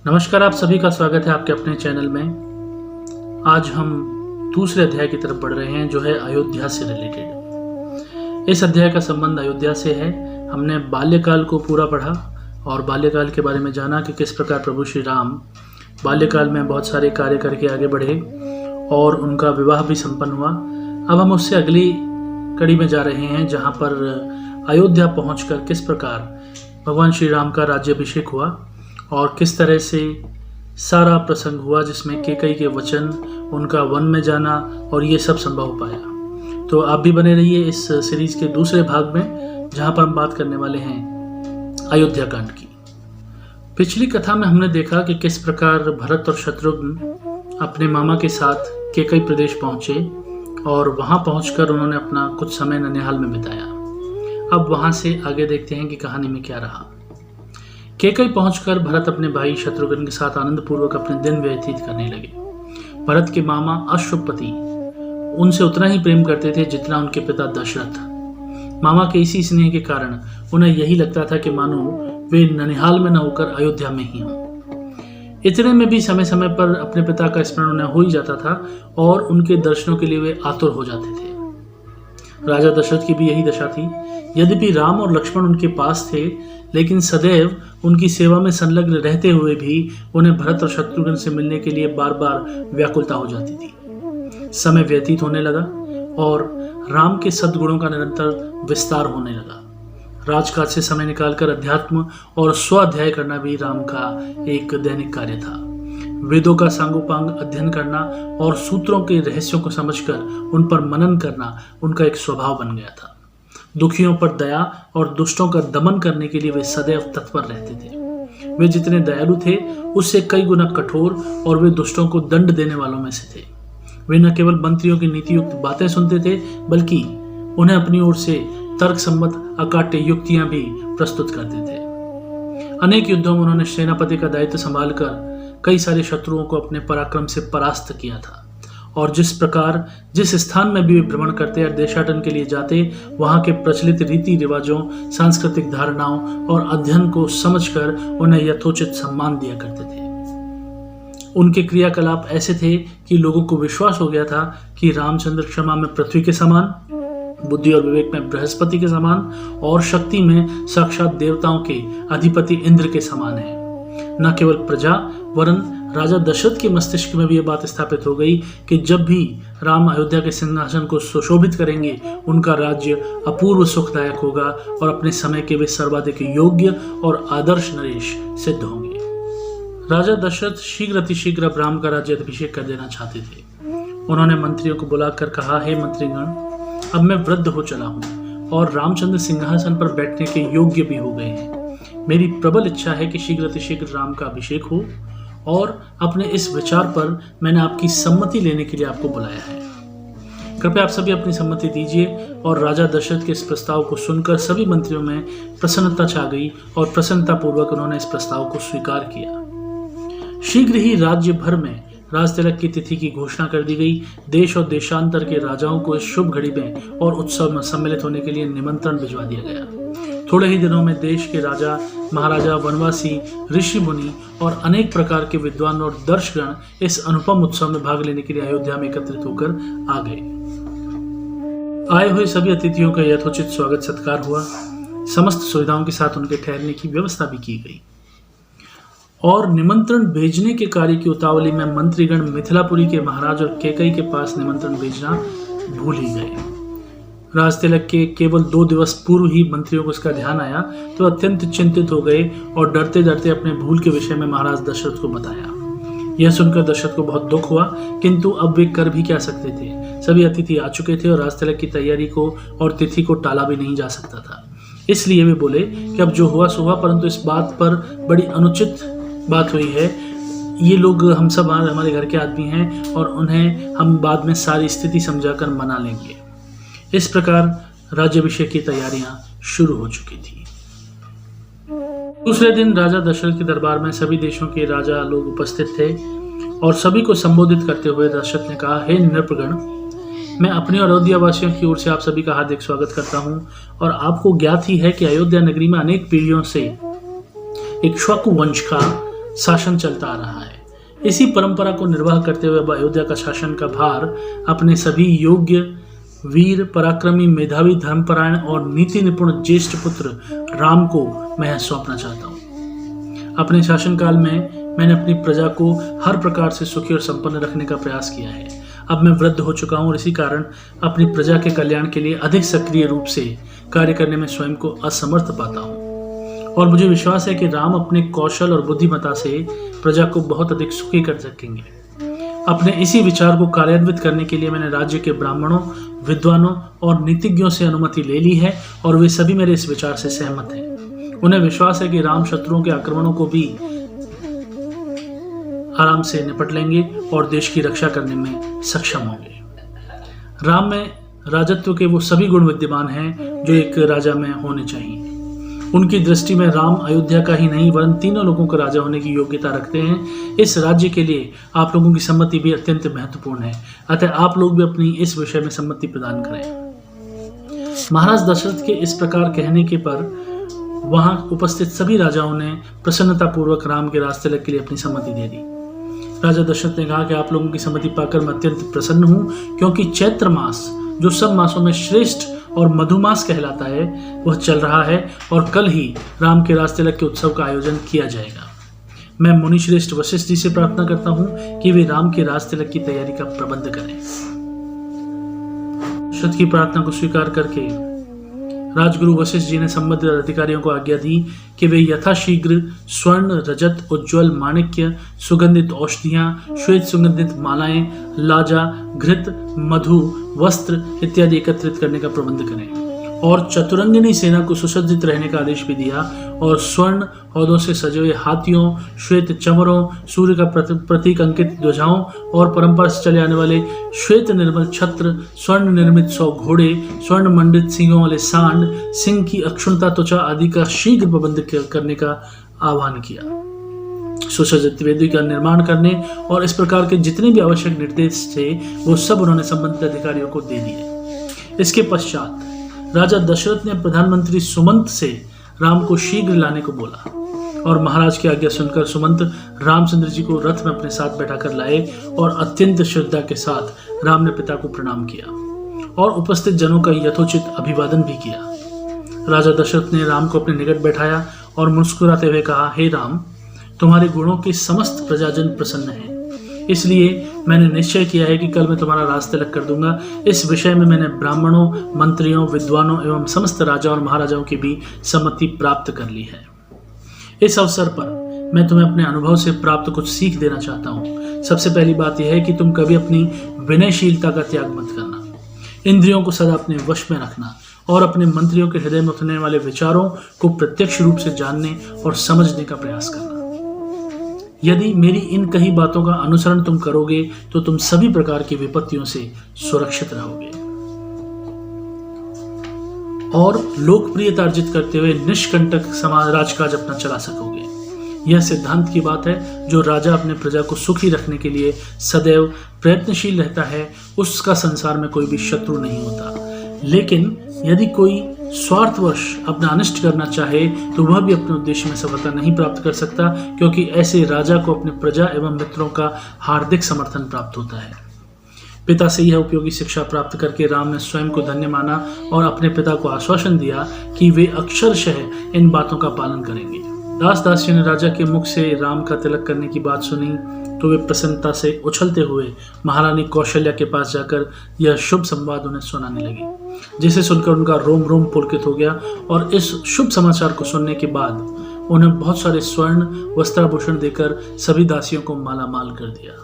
नमस्कार, आप सभी का स्वागत है आपके अपने चैनल में। आज हम दूसरे अध्याय की तरफ बढ़ रहे हैं जो है अयोध्या से रिलेटेड। इस अध्याय का संबंध अयोध्या से है। हमने बाल्यकाल को पूरा पढ़ा और बाल्यकाल के बारे में जाना कि किस प्रकार प्रभु श्री राम बाल्यकाल में बहुत सारे कार्य करके आगे बढ़े और उनका विवाह भी संपन्न हुआ। अब हम उससे अगली कड़ी में जा रहे हैं जहाँ पर अयोध्या पहुँचकर किस प्रकार भगवान श्री राम का राज्याभिषेक हुआ और किस तरह से सारा प्रसंग हुआ जिसमें कैकेयी के वचन, उनका वन में जाना और ये सब संभव हो पाया। तो आप भी बने रहिए इस सीरीज के दूसरे भाग में जहाँ पर हम बात करने वाले हैं अयोध्या कांड की। पिछली कथा में हमने देखा कि किस प्रकार भरत और शत्रुघ्न अपने मामा के साथ कैकेयी प्रदेश पहुंचे और वहां पहुंचकर उन्होंने अपना कुछ समय ननिहाल में बिताया। अब वहां से आगे देखते हैं कि कहानी में क्या रहा। कैकेयी पहुंचकर भरत अपने भाई शत्रुघ्न के साथ आनंद पूर्वक अपने दिन व्यतीत करने लगे। भरत के मामा अश्वपति उनसे उतना ही प्रेम करते थे जितना उनके पिता दशरथ। मामा के इसी स्नेह के कारण उन्हें यही लगता था कि मानो वे ननिहाल में न होकर अयोध्या में ही हों। इतने में भी समय समय पर अपने पिता का स्मरण उन्हें हो ही जाता था और उनके दर्शनों के लिए वे आतुर हो जाते थे। राजा दशरथ की भी यही दशा थी। यद्यपि राम और लक्ष्मण उनके पास थे, लेकिन सदैव उनकी सेवा में संलग्न रहते हुए भी उन्हें भरत और शत्रुघ्न से मिलने के लिए बार बार व्याकुलता हो जाती थी। समय व्यतीत होने लगा और राम के सद्गुणों का निरंतर विस्तार होने लगा। राजकाज से समय निकालकर अध्यात्म और स्वाध्याय करना भी राम का एक दैनिक कार्य था। वेदों का सांगोपांग अध्ययन करना और सूत्रों के रहस्यों को समझकर उन पर मनन करना उनका एक स्वभाव बन गया था। दुखियों पर दया और दुष्टों का दमन करने के लिए वे सदैव तत्पर रहते थे। वे जितने दयालु थे उससे कई गुना कठोर और वे दुष्टों को दंड देने वालों में से थे। वे न केवल मंत्रियों की नीतियुक्त बातें सुनते थे बल्कि उन्हें अपनी ओर से तर्क सम्मत अकाट्य युक्तियां भी प्रस्तुत करते थे। अनेक युद्धों में उन्होंने सेनापति का दायित्व संभालकर कई सारे शत्रुओं को अपने पराक्रम से परास्त किया था और जिस प्रकार जिस स्थान में भी वे भ्रमण करते और देशाटन के लिए जाते, वहां के प्रचलित रीति रिवाजों, सांस्कृतिक धारणाओं और अध्ययन को समझकर उन्हें यथोचित सम्मान दिया करते थे। उनके क्रियाकलाप ऐसे थे कि लोगों को विश्वास हो गया था कि रामचंद्र क्षमा में पृथ्वी के समान, बुद्धि और विवेक में बृहस्पति के समान और शक्ति में साक्षात देवताओं के अधिपति इंद्र के समान है। न केवल प्रजा वरन राजा दशरथ के मस्तिष्क में भी यह बात स्थापित हो गई कि जब भी राम अयोध्या के सिंहासन को सुशोभित करेंगे उनका राज्य अपूर्व सुखदायक होगा और अपने समय के वे सर्वाधिक योग्य और आदर्श नरेश सिद्ध होंगे। राजा दशरथ शीघ्र अतिशीघ्र अब राम का राज्य अभिषेक कर देना चाहते थे। उन्होंने मंत्रियों को बुलाकर कहा, हे मंत्रीगण, अब मैं वृद्ध हो चला हूँ और रामचंद्र सिंहासन पर बैठने के योग्य भी हो गए हैं। मेरी प्रबल इच्छा है कि शीघ्र अतिशीघ्र राम का अभिषेक हो और अपने इस विचार पर मैंने आपकी सम्मति लेने के लिए आपको बुलाया है। कृपया आप सभी अपनी सम्मति दीजिए। और राजा दशरथ के इस प्रस्ताव को सुनकर सभी मंत्रियों में प्रसन्नता छा गई और प्रसन्नता पूर्वक उन्होंने इस प्रस्ताव को स्वीकार किया। शीघ्र ही राज्य भर में राज तिलक की तिथि की घोषणा कर दी गई। देश और देशांतर के राजाओं को इस शुभ घड़ी में और उत्सव में सम्मिलित होने के लिए निमंत्रण भिजवा दिया गया। थोड़े ही दिनों में देश के राजा, महाराजा, वनवासी, ऋषि मुनि और अनेक प्रकार के विद्वान और दर्शकगण इस अनुपम उत्सव में भाग लेने के लिए अयोध्या में एकत्रित होकर आ गए। आए हुए सभी अतिथियों का यथोचित स्वागत सत्कार हुआ। समस्त सुविधाओं के साथ उनके ठहरने की व्यवस्था भी की गई और निमंत्रण भेजने के कार्य की उतावली में मंत्रीगण मिथिलापुरी के महाराज और कैकेयी के पास निमंत्रण भेजना भूल ही गए। राज तिलक के केवल 2 दिवस पूर्व ही मंत्रियों को इसका ध्यान आया तो अत्यंत चिंतित हो गए और डरते डरते अपने भूल के विषय में महाराज दशरथ को बताया। यह सुनकर दशरथ को बहुत दुख हुआ, किंतु अब वे कर भी क्या सकते थे। सभी अतिथि आ चुके थे और राज तिलक की तैयारी को और तिथि को टाला भी नहीं जा सकता था। इसलिए वे बोले कि अब जो हुआ सो हुआ, परंतु इस बात पर बड़ी अनुचित बात हुई है। ये लोग हम सब हमारे घर के आदमी हैं और उन्हें हम बाद में सारी स्थिति समझाकर मना लेंगे। इस प्रकार राज्याभिषेक की तैयारियां शुरू हो चुकी थी। दूसरे दिन राजा दशरथ के दरबार में सभी देशों के राजा लोग उपस्थित थे और सभी को संबोधित करते हुए दशरथ ने कहा, हे नृपगण, मैं अपने और अयोध्या वासियों की ओर से आप सभी का हार्दिक स्वागत करता हूं और आपको ज्ञात ही है कि अयोध्या नगरी में अनेक पीढ़ियों से इक्ष्वाकु वंश का शासन चलता आ रहा है। इसी परंपरा को निर्वाह करते हुए अब अयोध्या का शासन का भार अपने सभी योग्य, वीर, पराक्रमी, मेधावी, धर्मपरायण और नीति निपुण ज्येष्ठ पुत्र राम को मैं सौंपना चाहता हूँ। अपने शासनकाल में मैंने अपनी प्रजा को हर प्रकार से सुखी और संपन्न रखने का प्रयास किया है। अब मैं वृद्ध हो चुका हूँ और इसी कारण अपनी प्रजा के कल्याण के लिए अधिक सक्रिय रूप से कार्य करने में स्वयं को असमर्थ पाता हूँ। और मुझे विश्वास है कि राम अपने कौशल और बुद्धिमत्ता से प्रजा को बहुत अधिक सुखी कर सकेंगे। अपने इसी विचार को कार्यान्वित करने के लिए मैंने राज्य के ब्राह्मणों, विद्वानों और नीतिज्ञों से अनुमति ले ली है और वे सभी मेरे इस विचार से सहमत हैं। उन्हें विश्वास है कि राम शत्रुओं के आक्रमणों को भी आराम से निपट लेंगे और देश की रक्षा करने में सक्षम होंगे। राम में राजत्व के वो सभी गुण विद्यमान हैं जो एक राजा में होने चाहिए। उनकी दृष्टि में राम अयोध्या का ही नहीं वरन तीनों लोगों का राजा होने की योग्यता रखते हैं। इस राज्य के लिए आप लोगों की सम्मति भी अत्यंत महत्वपूर्ण है, अतः आप लोग भी अपनी इस विषय में सम्मति प्रदान करें। महाराज दशरथ के इस प्रकार कहने के पर वहां उपस्थित सभी राजाओं ने प्रसन्नता पूर्वक राम के राज तिलक के लिए अपनी सम्मति दे दी। राजा दशरथ ने कहा कि आप लोगों की सम्मति पाकर मैं अत्यंत प्रसन्न हूं, क्योंकि चैत्र मास जो सब मासों में श्रेष्ठ और मधुमास कहलाता है वह चल रहा है और कल ही राम के राज तिलक के उत्सव का आयोजन किया जाएगा। मैं मुनि श्रेष्ठ वशिष्ठ जी से प्रार्थना करता हूं कि वे राम के राज तिलक की तैयारी का प्रबंध करें। दशरथ की प्रार्थना को स्वीकार करके राजगुरु वशिष्ठ जी ने संबंधित अधिकारियों को आज्ञा दी कि वे यथाशीघ्र स्वर्ण, रजत, उज्ज्वल माणिक्य, सुगंधित औषधियां, श्वेत सुगंधित मालाएं, लाजा, घृत, मधु, वस्त्र इत्यादि एकत्रित करने का प्रबंध करें और चतुरंगिनी सेना को सुसज्जित रहने का आदेश भी दिया और स्वर्ण हौदों से सजे हुए हाथियों, श्वेत चमरों, सूर्य का प्रतीक अंकित ध्वजाओं और परंपरा से चले आने वाले श्वेत निर्मल छत्र, स्वर्ण निर्मित 100 घोड़े, स्वर्ण मंडित सिंगों वाले सांड, सिंह की अक्षुण्णता त्वचा आदि का शीघ्र प्रबंध करने का आह्वान किया। सुसज्जित वेदी का निर्माण करने और इस प्रकार के जितने भी आवश्यक निर्देश थे वो सब उन्होंने संबंधित अधिकारियों को दे दिए। इसके पश्चात राजा दशरथ ने प्रधानमंत्री सुमंत से राम को शीघ्र लाने को बोला और महाराज की आज्ञा सुनकर सुमंत रामचंद्र जी को रथ में अपने साथ बैठाकर लाए और अत्यंत श्रद्धा के साथ राम ने पिता को प्रणाम किया और उपस्थित जनों का यथोचित अभिवादन भी किया। राजा दशरथ ने राम को अपने निकट बैठाया और मुस्कुराते हुए कहा, हे राम, तुम्हारे गुणों के समस्त प्रजाजन प्रसन्न हैं, इसलिए मैंने निश्चय किया है कि कल मैं तुम्हारा राज तिलक कर दूंगा। इस विषय में मैंने ब्राह्मणों, मंत्रियों, विद्वानों एवं समस्त राजाओं और महाराजाओं की भी सम्मति प्राप्त कर ली है। इस अवसर पर मैं तुम्हें अपने अनुभव से प्राप्त कुछ सीख देना चाहता हूँ। सबसे पहली बात यह है कि तुम कभी अपनी विनयशीलता का त्याग मत करना, इंद्रियों को सदा अपने वश में रखना और अपने मंत्रियों के हृदय में उठने वाले विचारों को प्रत्यक्ष रूप से जानने और समझने का प्रयास करना। यदि मेरी इन कही बातों का अनुसरण तुम करोगे तो तुम सभी प्रकार की विपत्तियों से सुरक्षित रहोगे और लोकप्रियता अर्जित करते हुए निष्कंटक समाज राजकाज अपना चला सकोगे। यह सिद्धांत की बात है, जो राजा अपने प्रजा को सुखी रखने के लिए सदैव प्रयत्नशील रहता है उसका संसार में कोई भी शत्रु नहीं होता। लेकिन यदि कोई स्वार्थवश अपना अनिष्ट करना चाहे तो वह भी अपने उद्देश्य में सफलता नहीं प्राप्त कर सकता, क्योंकि ऐसे राजा को अपने प्रजा एवं मित्रों का हार्दिक समर्थन प्राप्त होता है। पिता से यह उपयोगी शिक्षा प्राप्त करके राम ने स्वयं को धन्य माना और अपने पिता को आश्वासन दिया कि वे अक्षरशः इन बातों का पालन करेंगे। दास दासियों ने राजा के मुख से राम का तिलक करने की बात सुनी तो वे प्रसन्नता से उछलते हुए महारानी कौशल्या के पास जाकर यह शुभ संवाद उन्हें सुनाने लगे, जिसे सुनकर उनका रोम रोम पुलकित हो गया और इस शुभ समाचार को सुनने के बाद उन्हें बहुत सारे स्वर्ण वस्त्राभूषण देकर सभी दासियों को माला माल कर दिया।